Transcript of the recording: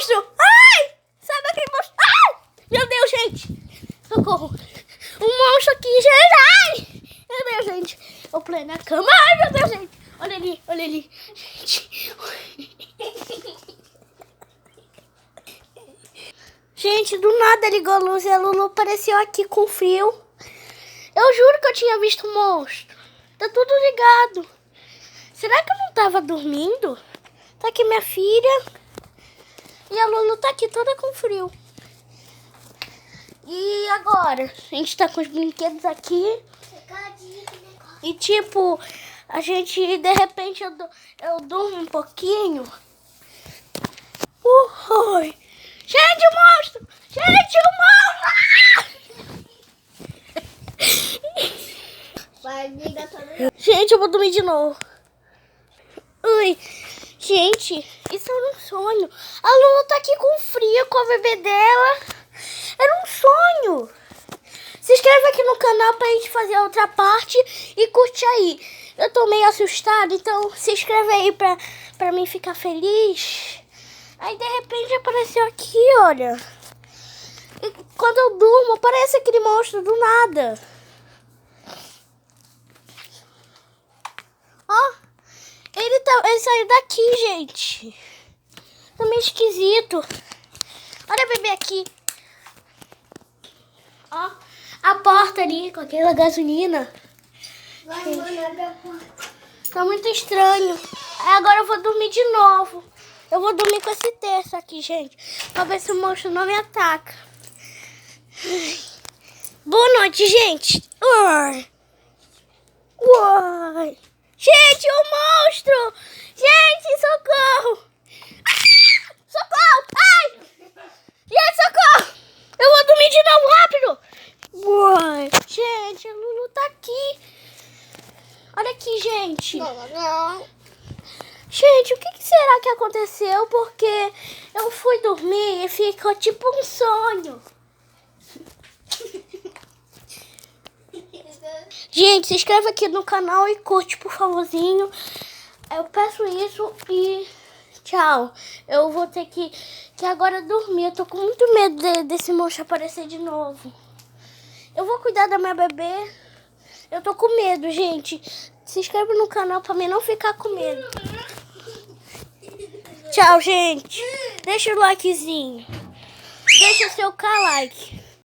monstro! Ai! Sai daqui, monstro! Ai! Meu Deus, gente! Socorro! Um monstro aqui, gente! Ai! Meu Deus, gente! Eu pulei na cama. Ai, meu Deus, gente! Olha ali, olha ali. Gente! Gente, do nada ligou a luz e a Lulu apareceu aqui com frio. Eu juro que eu tinha visto um monstro. Tá tudo ligado. Será que eu não tava dormindo? Tá aqui minha filha. E a Lulu tá aqui toda com frio. E agora? A gente tá com os brinquedos aqui. E tipo, a gente, de repente, eu durmo um pouquinho. Ui. Gente, o monstro! Gente, o monstro! Gente, eu vou dormir de novo. Ui. Gente, isso era um sonho. A Lulu tá aqui com frio com a bebê dela. Era um sonho. Se inscreve aqui no canal pra gente fazer a outra parte e curte aí. Eu tô meio assustada, então se inscreve aí pra mim ficar feliz. Aí de repente apareceu aqui, olha. E quando eu durmo, aparece aquele monstro do nada. Ó, ele saiu daqui, gente. Tá meio esquisito. Olha a bebê aqui. Ó, a porta ali com aquela gasolina. Vai, mano, abre a porta. Tá muito estranho. Aí agora eu vou dormir de novo. Eu vou dormir com esse terço aqui, gente. Pra ver se o monstro não me ataca. Boa noite, gente. Uai. Uai. Gente, o monstro! Gente, socorro! Ah! Socorro! Ai! Gente, socorro! Eu vou dormir de novo, rápido! Uai. Gente, a Lulu tá aqui. Olha aqui, gente. Não. Gente, o que será que aconteceu? Porque eu fui dormir e ficou tipo um sonho. Gente, se inscreve aqui no canal e curte, por favorzinho. Eu peço isso e tchau. Eu vou ter que agora dormir. Eu tô com muito medo desse monstro aparecer de novo. Eu vou cuidar da minha bebê. Eu tô com medo, gente. Se inscreve no canal pra mim não ficar com medo. Tchau, gente. Deixa o likezinho. Deixa o seu like.